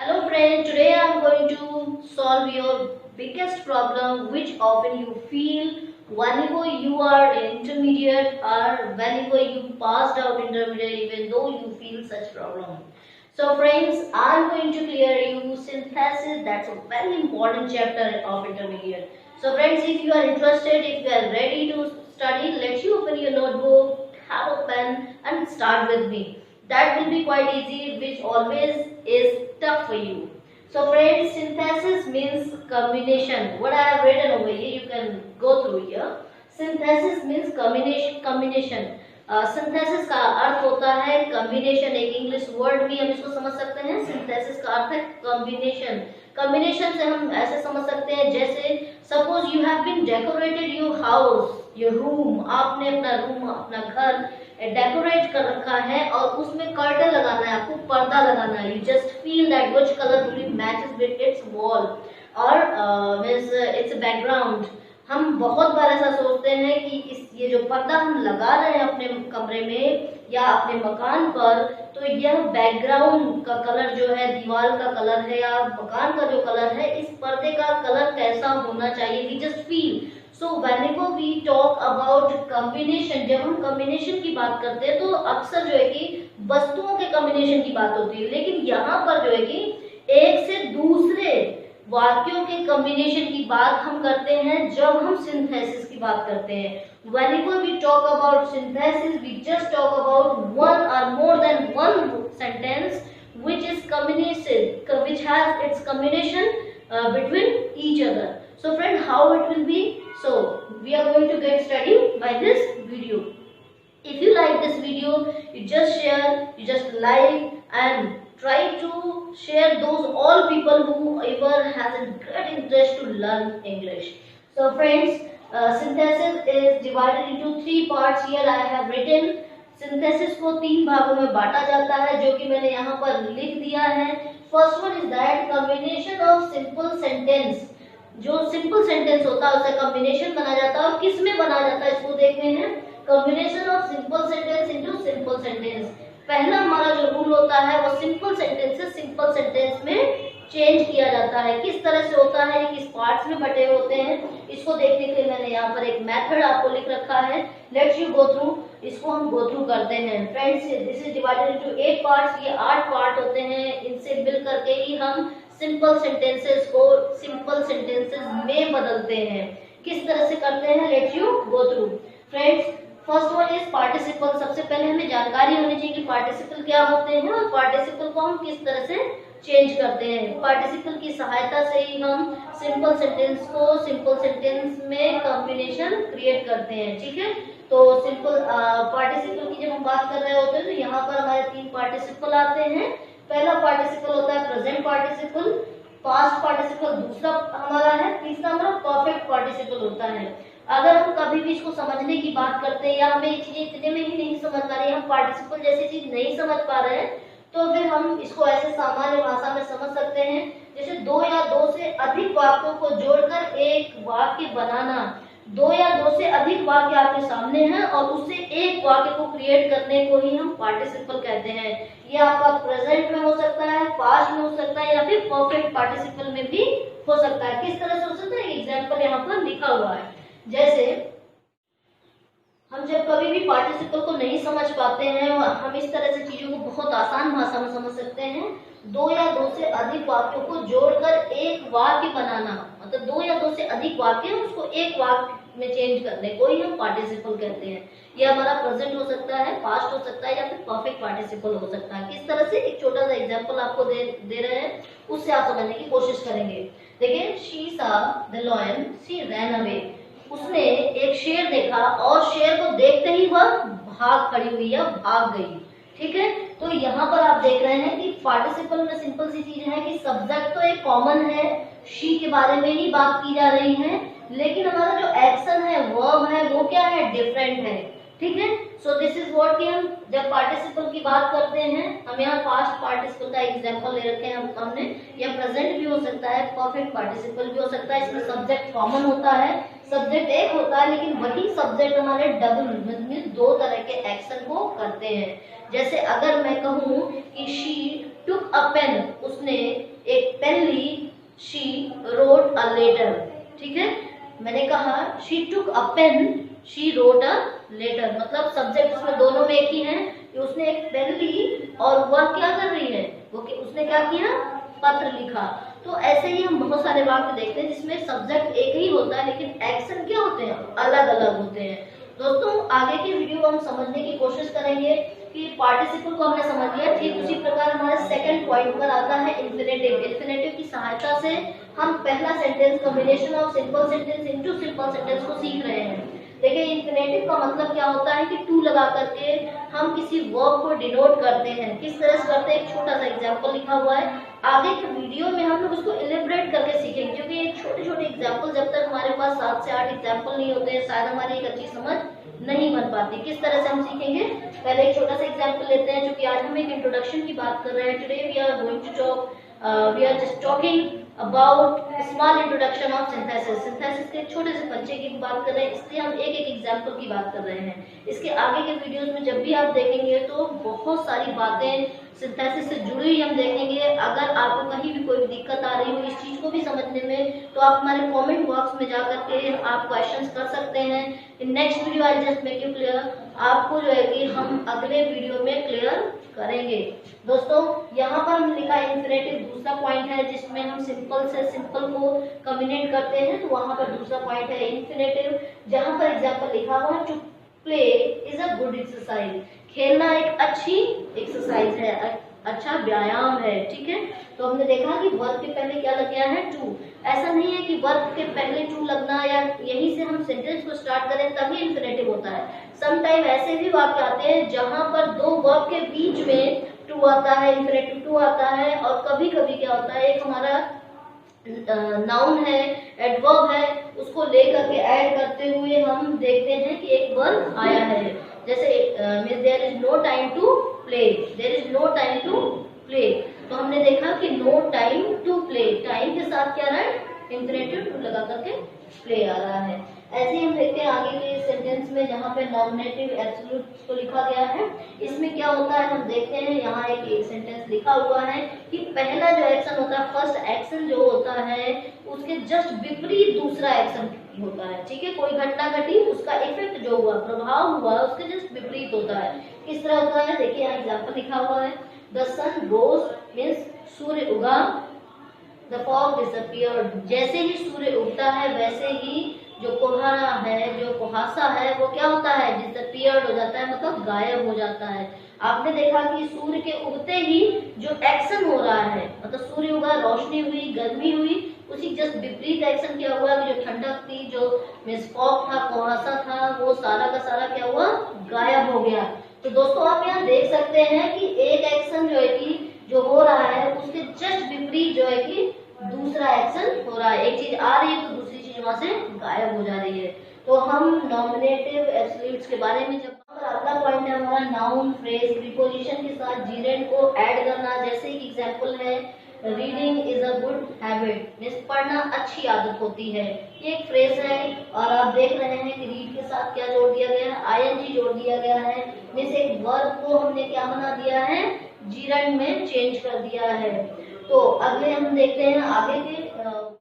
Hello friends, today I am going to solve your biggest problem which often you feel whenever you are intermediate or whenever you passed out intermediate even though you feel such problem. So friends, I am going to clear you synthesis. That's a very important chapter of intermediate. So friends, if you are interested, if you are ready to study, let you open your notebook, have a pen and start with me. That will be quite easy, which always is tough for you. So friends, synthesis means combination. What I have written over here, you can go through here. Synthesis means combination. Synthesis का अर्थ होता है combination. एक English word भी हम इसको समझ सकते हैं. सिंथेसिस का अर्थ है कॉम्बिनेशन. कॉम्बिनेशन से हम ऐसे समझ सकते हैं जैसे suppose you have been decorated your house, your room. आपने अपना रूम, अपना घर डेकोरेट कर रखा है और उसमें कर्टन लगाना है, आपको पर्दा लगाना है. You just feel that which colour will matches with its wall और मींस इट्स बैकग्राउंड. हम बहुत बार ऐसा सोचते हैं कि ये जो पर्दा हम लगा रहे हैं अपने कमरे में या अपने मकान पर, तो यह बैकग्राउंड का कलर जो है, दीवार का कलर है या मकान का जो कलर है, इस पर्दे का कलर कैसा होना चाहिए. We just feel. So whenever we talk about combination, जब हम कॉम्बिनेशन की बात करते हैं तो अक्सर जो है कि वस्तुओं के कॉम्बिनेशन की बात होती है. लेकिन यहाँ पर जो है कि एक से दूसरे वाक्यों के कॉम्बिनेशन की बात हम करते हैं जब हम सिंथेसिस की बात करते हैं. Whenever we talk about synthesis, we just talk about one or more than one sentence which is combination, which has its combination between each other. So friend, how it will be? So we are going to get started by this video. If you like this video, you just share, you just like and try to share those all people who ever has a great interest to learn English. So friends, synthesis is divided into three parts. Here I have written. Synthesis को तीन भागों में बांटा जाता है जो कि मैंने यहाँ पर लिख दिया है. First one is that combination of simple sentence. जो सिंपल सेंटेंस होता है उसका कॉम्बिनेशन बना जाता है. और किस में बना जाता है इसको देखते हैं. Combination of simple sentence into simple sentence. पहला हमारा जो रूल होता है वो सिंपल सेंटेंस से सिंपल सेंटेंस में चेंज किया जाता है. किस तरह से होता है, किस पार्ट्स में बटे होते हैं, इसको देखने के लिए मैंने यहाँ पर एक मेथड आपको लिख रखा है. Let's you go through. इसको हम गो थ्रू करते हैं. Friends, this is divided into 8 parts. ये 8 पार्ट होते हैं. इनसे मिल करके ही हम सिंपल सेंटेंसेस को सिंपल सेंटेंसेस में बदलते हैं. किस तरह से करते हैं, let's you go through. Friends, first one is participle. सबसे पहले हमें जानकारी होनी चाहिए कि पार्टिसिपल क्या होते हैं और पार्टिसिपल को हम किस तरह से चेंज करते हैं. पार्टिसिपल की सहायता से ही हम सिंपल सेंटेंस को सिंपल सेंटेंस में कॉम्बिनेशन क्रिएट करते हैं. ठीक है. तो सिंपल पार्टिसिपल की जब हम बात कर रहे होते हैं तो यहाँ पर हमारे 3 पार्टिसिपल आते हैं. पहला पार्टिसिपल होता है प्रेजेंट पार्टिसिपल. पास्ट पार्टिसिपल दूसरा हमारा है. तीसरा हमारा परफेक्ट पार्टिसिपल होता है. अगर हम कभी भी इसको समझने की बात करते हैं या हमें ये चीजें इतने में ही नहीं समझ पा रही, हम पार्टिसिपल जैसी चीज नहीं समझ पा रहे हैं, तो फिर हम इसको ऐसे सामान्य भाषा में समझ सकते हैं जैसे 2 या 2 से अधिक वाक्यों को जोड़कर एक वाक्य बनाना. 2 या 2 से अधिक वाक्य आपके सामने हैं और उससे एक वाक्य को क्रिएट करने को ही हम पार्टिसिपल कहते हैं. ये आपका प्रेजेंट में हो सकता है, पास्ट में हो सकता है या फिर परफेक्ट पार्टिसिपल में भी हो सकता है. किस तरह से हो सकता है, एग्जाम्पल यहाँ पर लिखा हुआ है. जैसे हम जब कभी भी पार्टिसिपल को नहीं समझ पाते हैं, हम इस तरह से चीजों को बहुत आसान भाषा में समझ सकते हैं. 2 या 2 से अधिक वाक्यों को जोड़कर एक वाक्य बनाना, मतलब 2 या 2 से अधिक वाक्य उसको एक वाक्य में चेंज करने को ही हम पार्टिसिपल कहते हैं. ये हमारा प्रेजेंट हो सकता है, पास्ट हो सकता है या फिर परफेक्ट पार्टिसिपल हो सकता है. किस तरह से, एक छोटा सा एग्जांपल आपको दे रहे हैं, उससे आप समझने की कोशिश करेंगे. देखिए, she saw the lion, she ran away. उसने एक शेर देखा और शेर को देखते ही वह भाग खड़ी हुई या भाग गई. ठीक है. तो यहाँ पर आप देख रहे हैं कि पार्टिसिपल में सिंपल सी चीज है कि सब्जेक्ट तो एक कॉमन है, शी के बारे में ही बात की जा रही है, लेकिन हमारा जो एक्शन है, वर्ब है, वो क्या है, डिफरेंट है. ठीक है. सो दिस इज व्हाट कि हम जब पार्टिसिपल की बात करते हैं, हम यहाँ पास्ट पार्टिसिपल का एग्जांपल ले रखे हैं हमने. या प्रेजेंट भी हो सकता है, परफेक्ट पार्टिसिपल भी हो सकता है. इसमें सब्जेक्ट कॉमन होता है, सब्जेक्ट एक होता है, लेकिन वही सब्जेक्ट हमारे डबल मींस 2 तरह के एक्शन को करते हैं. जैसे अगर मैं कहूँ कि शी टुक अ पेन, उसने एक पेन ली, शी रोट अ लेटर। ठीक है, मैंने कहा she took a pen, she wrote a letter, मतलब सब्जेक्ट उसमें दोनों में एक ही है कि उसने एक पेन ली और वह क्या कर रही है, वो उसने क्या किया, पत्र लिखा। तो ऐसे ही हम बहुत सारे वाक्य देखते हैं जिसमें सब्जेक्ट एक ही होता है लेकिन एक्शन क्या होते हैं, अलग अलग होते हैं। दोस्तों आगे की वीडियो हम समझने की कोशिश करेंगे कि पार्टिसिपल को हमने समझ लिया। ठीक उसी प्रकार हमारे सेकंड पॉइंट पर आता है इन्फिनेटिव। इन्फिनेटिव की सहायता से हम पहला sentence combination of simple sentence into simple sentence को सीख रहे हैं। देखिए इन्फिनेटिव का मतलब क्या होता है कि टू लगा करके हम किसी वर्ब को डिनोट करते हैं। किस तरह से करते हैं, एक छोटा सा एग्जांपल लिखा हुआ है, आगे के वीडियो में हम लोग उसको इलेबरेट करके सीखेंगे, क्योंकि एक छोटे छोटे एग्जांपल जब तक हमारे पास 7 से 8 एग्जांपल नहीं होते हैं शायद हमारी एक अच्छी समझ नहीं बन पाती। किस तरह से हम सीखेंगे, पहले एक छोटा सा एग्जांपल लेते हैं, क्योंकि आज हम एक इंट्रोडक्शन की बात कर रहे हैं। Today we are going to talk we are just talking about small introduction of synthesis. Synthesis के छोटे से बच्चे की बात कर रहे हैं, इसलिए हम एक एक एग्जांपल की बात कर रहे हैं। इसके आगे के वीडियोस में जब भी आप देखेंगे तो बहुत सारी बातें सिंथेसिस से जुड़ी हुई हम देखेंगे। अगर आपको कहीं भी कोई दिक्कत आ रही हो इस चीज को भी समझने में, तो आप हमारे कमेंट बॉक्स में जा करके आप क्वेश्चंस कर सकते हैं। In next video I just make you clear, आपको जो है कि हम अगले वीडियो में क्लियर करेंगे। दोस्तों यहाँ पर हम लिखा इन्फिनेटिव दूसरा पॉइंट है जिसमें हम सिंपल से सिंपल को कॉम्बिनेट करते हैं, तो वहां पर दूसरा पॉइंट है इन्फिनेटिव, जहां पर एग्जांपल लिखा हुआ है to play is a good exercise. खेलना एक अच्छी एक्सरसाइज है, अच्छा व्यायाम है। ठीक है, तो हमने देखा कि वर्ब के पहले क्या लग गया है, टू। ऐसा नहीं है कि वर्ब के पहले टू लगना या यहीं से हम सेंटेंस को स्टार्ट करें तभी इन्फिनेटिव होता है। सम टाइम ऐसे भी वाक्य आते हैं जहां पर दो वर्ब के बीच में टू आता है, इन्फिनेटिव टू आता है, और कभी कभी क्या होता है, एक हमारा नाउन है, एडवर्ब है, उसको लेकर के ऐड करते हुए हम देखते हैं कि एक वर्ब आया है। जैसे there is no time to play, there is no time to play, तो हमने देखा कि no time to play, time के साथ क्या रहा है, इन्फिनेटिव टू लगा करके प्ले आ रहा है। ऐसे ही हम देखते हैं आगे के सेंटेंस में जहाँ पे नॉमिनेटिव एब्सोल्यूट को लिखा गया है, इसमें क्या होता है हम देखते हैं। यहाँ एक सेंटेंस लिखा हुआ है कि पहला जो एक्शन होता है, फर्स्ट एक्शन जो होता है, उसके जस्ट विपरीत दूसरा एक्शन होता है। ठीक है, कोई घटना घटी, उसका इफेक्ट जो हुआ, प्रभाव हुआ, उसके जस्ट विपरीत होता है। किस तरह होता है, देखिए यहाँ एग्जाम्पल लिखा हुआ है, द सन रोज मीन्स सूर्य उगा, द फॉग डिसअपियर्ड, जैसे ही सूर्य उगता है वैसे ही जो कोहरा है, जो कुहासा है, वो क्या होता है, डिसअपियर्ड हो जाता है, मतलब गायब हो जाता है। आपने देखा कि सूर्य के उगते ही जो एक्शन हो रहा है, मतलब सूर्य उगा, रोशनी हुई, गर्मी हुई, उसी जस्ट विपरीत एक्शन क्या हुआ कि जो ठंडक थी, जो फॉग था, कुहासा था, वो सारा का सारा क्या हुआ, गायब हो गया। तो दोस्तों आप यहाँ देख सकते हैं कि एक एक्शन जो है कि जो हो रहा है उसके जस्ट विपरीत जो है कि दूसरा एक्शन हो रहा है। एक चीज आ रही है तो दूसरी चीज वहां से गायब हो जा रही है। तो हम नॉमिनेटिव एब्सोल्यूट्स के बारे में जब अगला पॉइंट है हमारा नाउन फ्रेज प्रीपोजिशन के साथ जीरेंड को ऐड करना। जैसे कि एग्जांपल है reading is a good habit, means पढ़ना अच्छी आदत होती है। ये एक फ्रेज है और आप देख रहे हैं कि रीड के साथ क्या जोड़ दिया गया है, आईएनजी जोड़ दिया गया है। मींस एक वर्ब को हमने क्या बना दिया है, जीरेंड में चेंज कर दिया है। तो अगले हम देखते हैं आगे के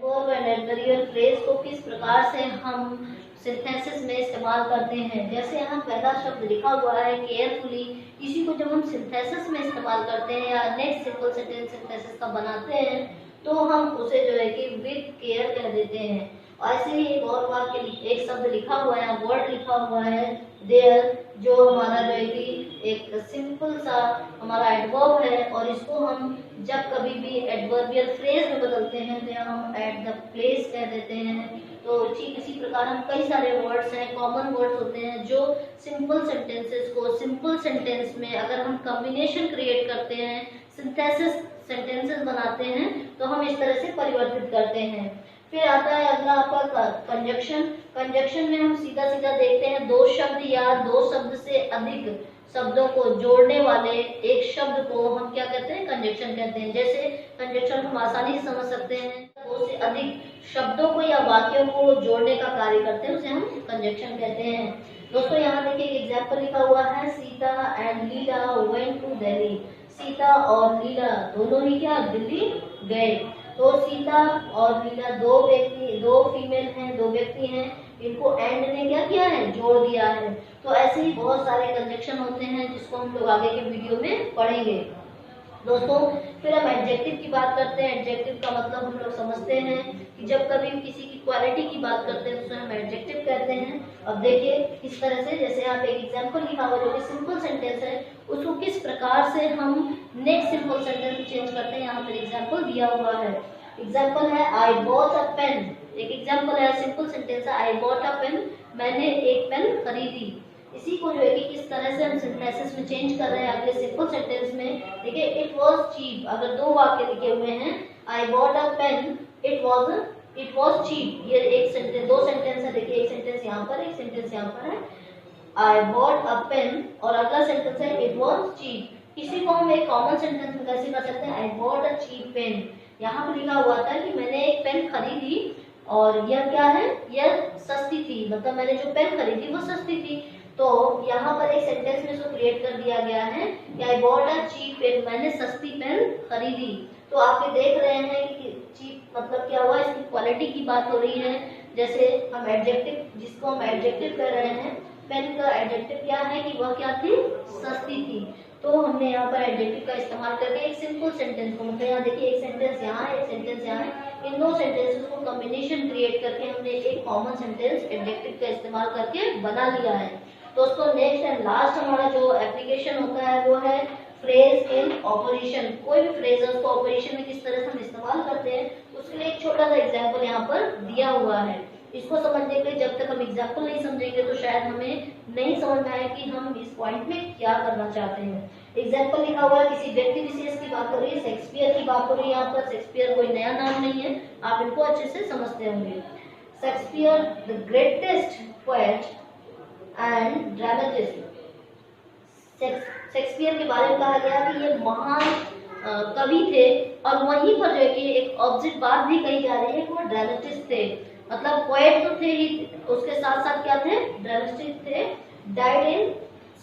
वर्ब एंड एडवर्बियल फ्रेज को किस प्रकार से हम सिंथेसिस में इस्तेमाल करते हैं। जैसे यहाँ पहला शब्द लिखा हुआ है केयरफुली, इसी को जब हम सिंथेसिस में इस्तेमाल करते हैं या नेक्स्ट सिंपल सेंटेंस सिंथेसिस का बनाते हैं तो हम उसे जो है कि विद केयर कह देते हैं। ऐसे ही एक और वाक्य, एक शब्द लिखा हुआ है, वर्ड लिखा हुआ है देयर, जो हमारा जो है कि एक सिंपल सा हमारा एडवर्ब है, और इसको हम जब कभी भी एडवर्बियल फ्रेज में बदलते हैं तो यहाँ हम एट द प्लेस कह देते हैं। तो ठीक इसी प्रकार हम कई सारे वर्ड्स हैं, कॉमन वर्ड्स होते हैं जो सिंपल सेंटेंसेस को सिंपल सेंटेंस में अगर हम कॉम्बिनेशन क्रिएट करते हैं, सिंथेसिस सेंटेंसेस बनाते हैं, तो हम इस तरह से परिवर्तित करते हैं। फिर आता है अगला आपका कंजक्शन। कंजक्शन में हम सीधा सीधा देखते हैं दो शब्द या दो शब्द से अधिक शब्दों को जोड़ने वाले एक शब्द को हम क्या कहते हैं, कंजक्शन कहते हैं। जैसे कंजक्शन हम आसानी से समझ सकते हैं, दो से अधिक शब्दों को या वाक्यों को जोड़ने का कार्य करते हैं, उसे हम कंजक्शन कहते हैं। दोस्तों यहाँ देखिए एक एग्जाम्पल लिखा हुआ है, Sita and Leela went to Delhi. Sita और लीला दोनों ही क्या दिल्ली गए। तो सीता और लीला दो फीमेल हैं, दो व्यक्ति हैं, इनको एंड ने क्या किया है, जोड़ दिया है। तो ऐसे ही बहुत सारे कंजक्शन होते हैं जिसको हम लोग आगे के वीडियो में पढ़ेंगे। दोस्तों फिर हम एडजेक्टिव की बात करते हैं। एडजेक्टिव का मतलब हम लोग समझते हैं कि जब कभी किसी की क्वालिटी की बात करते हैं तो हम एडजेक्टिव कहते हैं। अब देखिए किस तरह से, जैसे यहाँ पे एक एग्जांपल लिखा हुआ जो कि सिंपल सेंटेंस है, उसको किस प्रकार से हम नेक्स्ट सिंपल सेंटेंस में चेंज करते हैं, यहाँ पर एग्जाम्पल दिया हुआ है। एग्जाम्पल है आई बॉट अ पेन। एक एग्जाम्पल है, सिंपल सेंटेंस है, आई बॉट अ पेन, मैंने एक पेन खरीदी। इसी को जो है कि किस तरह से हम सिंथेसिस में चेंज कर रहे हैं अगले सिंपल सेंटेंस में। देखिए इट वाज चीप, अगर दो वाक्य लिखे हुए हैं, I bought a pen, it was cheap, ये एक सेंटेंस, दो सेंटेंस है। देखिए एक सेंटेंस यहाँ पर, एक सेंटेंस यहाँ पर है, आई बॉट अ पेन, और अगला सेंटेंस है इट वाज चीप। इसी को हम एक कॉमन सेंटेंस में कैसे कर सकते हैं, I bought a cheap pen. यहाँ पर लिखा हुआ था कि मैंने एक पेन खरीदी और यह क्या है, यह सस्ती थी, मतलब मैंने जो पेन खरीदी वो सस्ती थी। तो यहाँ पर एक सेंटेंस में इसको क्रिएट कर दिया गया है कि I bought a cheap pen, मैंने सस्ती पेन खरीदी। तो आप ये देख रहे हैं कि चीप मतलब क्या हुआ, इसकी क्वालिटी की बात हो रही है। जैसे हम एडजेक्टिव, जिसको हम एडजेक्टिव कह रहे हैं, पेन का एडजेक्टिव क्या है कि वह क्या थी, सस्ती थी। तो हमने यहाँ पर एडजेक्टिव का इस्तेमाल करके एक सिंपल सेंटेंस को, मतलब यहाँ देखिए एक सेंटेंस यहाँ है, एक सेंटेंस यहाँ है, इन दो सेंटेंसेस को कॉम्बिनेशन क्रिएट करके हमने एक कॉमन सेंटेंस एडजेक्टिव का इस्तेमाल करके बना लिया है। दोस्तों नेक्स्ट एंड लास्ट हमारा जो एप्लीकेशन होता है वो है फ्रेज इन ऑपरेशन। कोई भी फ्रेज है उसको ऑपरेशन में किस तरह से हम इस्तेमाल करते हैं, उसके लिए एक छोटा सा एग्जांपल यहाँ पर दिया हुआ है। इसको समझने के लिए जब तक हम एग्जांपल नहीं समझेंगे तो शायद हमें नहीं समझ में आए कि हम इस पॉइंट में क्या करना चाहते हैं। एग्जाम्पल लिखा हुआ है, किसी व्यक्ति विशेष की बात हो रही है, शेक्सपियर की बात हो रही है। यहाँ पर शेक्सपियर कोई नया नाम नहीं है, आप इनको अच्छे से समझते होंगे। Shakespeare the greatest poet and dramatist. Shakespeare के बारे में कहा गया कि ये महान कवि थे, और वहीं पर जो है कि एक ऑब्जेक्ट बात भी कही जा रही है कि वो ड्रामेटिस्ट थे, मतलब पोएट तो थे ही, उसके साथ साथ क्या थे, ड्रामेटिस्ट थे। डाइड इन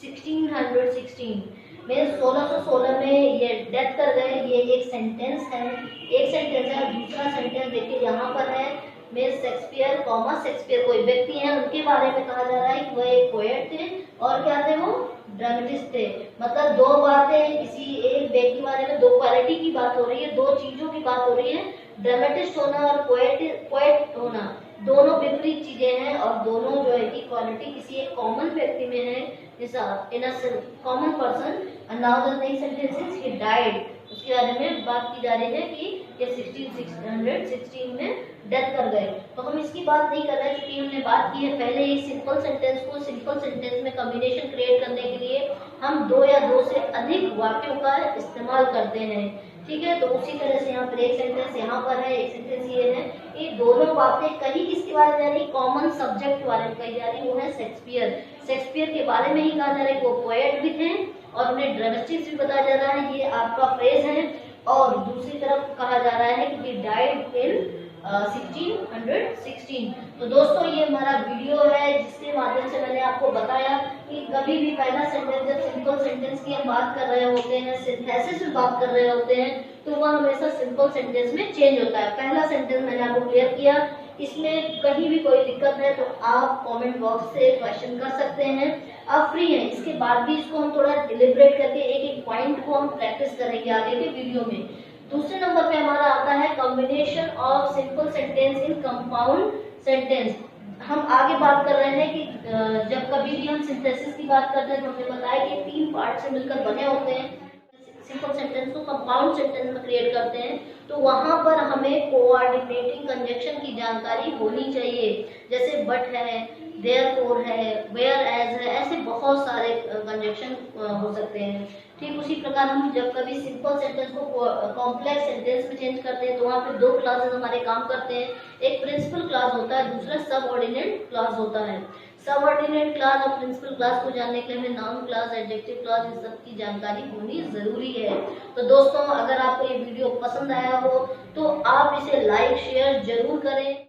1616 में 1616 में ये डेथ कर गए। ये एक सेंटेंस है, एक सेंटेंस है। दूसरा सेंटेंस देखिए यहाँ पर है, में शेक्सपियर कॉमा शेक्सपियर कोई व्यक्ति हैं, उनके बारे में कहा जा रहा है कि वह एक पोएट थे और क्या थे, वो ड्रामेटिस्ट थे। मतलब दो बातें, किसी एक व्यक्ति के बारे में दो क्वालिटी की बात हो रही है, दो चीजों की बात हो रही है। ड्रामेटिस्ट होना और पोएट होना दोनों विपरीत चीजें हैं, और दोनों जो है कि क्वालिटी किसी एक कॉमन व्यक्ति में है, in a common person. And now the next sentence is he died, उसके बारे में बात की जा रही है कि ये 1616 में डेथ कर गए। तो हम इसकी बात नहीं कर रहे हैं क्योंकि हमने बात की है पहले एक सिंपल सेंटेंस को सिंपल सेंटेंस में कॉम्बिनेशन क्रिएट करने के लिए हम दो या दो से अधिक वाक्यों का इस्तेमाल करते हैं, ठीक है। तो उसी तरह से यहाँ पर एक सेंटेंस यहाँ पर है, एक सेंटेंस ये है। ये दोनों बातें कहीं किसके बारे में जा रही है, कॉमन सब्जेक्ट के बारे में कही जा रही है, वो है शेक्सपियर। शेक्सपियर के बारे में ही कहा जा रहा है, वो पोएट भी थे और उन्हें ड्रामेटिस्ट भी बताया जा रहा है, ये आपका फ्रेज है। और दूसरी तरफ कहा जा रहा है कि डाइड इन 1616। तो दोस्तों ये हमारा वीडियो है जिसके माध्यम से मैंने आपको बताया कि कभी भी पहला सेंटेंस जब सिंपल सेंटेंस की हम बात कर रहे होते हैं, सिंथेसिस में बात कर रहे होते हैं, तो वह हमेशा सिंपल सेंटेंस में चेंज होता है। पहला सेंटेंस मैंने आपको क्लियर किया, इसमें कहीं भी कोई दिक्कत है तो आप कमेंट बॉक्स से क्वेश्चन कर सकते हैं, आप फ्री हैं। इसके बाद भी इसको हम थोड़ा डिलिब्रेट करके एक एक पॉइंट को हम प्रैक्टिस करेंगे आगे के वीडियो में। दूसरे नंबर पे हमारा आता है combination of simple sentence in compound sentence. हम आगे बात कर रहे हैं कि जब कभी भी हम सिंथेसिस की बात करते हैं तो हमने बताया कि तीन पार्ट से मिलकर बने होते हैं। सिंपल सेंटेंस को कंपाउंड सेंटेंस में क्रिएट करते हैं तो वहां पर हमें कोऑर्डिनेटिंग कंजक्शन की जानकारी होनी चाहिए, जैसे बट है, देयरफॉर है, वेयर एज है, ऐसे बहुत सारे कंजक्शन हो सकते हैं। ठीक उसी प्रकार हम जब कभी सिंपल सेंटेंस को कॉम्प्लेक्स सेंटेंस में चेंज करते हैं तो वहाँ पे दो क्लासेस हमारे काम करते हैं, एक प्रिंसिपल क्लास होता है, दूसरा सबऑर्डिनेट क्लास होता है। सबऑर्डिनेट क्लास और प्रिंसिपल क्लास को जानने के लिए हमें नाउन क्लास, एडजेक्टिव क्लास, इन सब की जानकारी होनी जरूरी है। तो दोस्तों अगर आपको ये वीडियो पसंद आया हो तो आप इसे लाइक शेयर जरूर करें।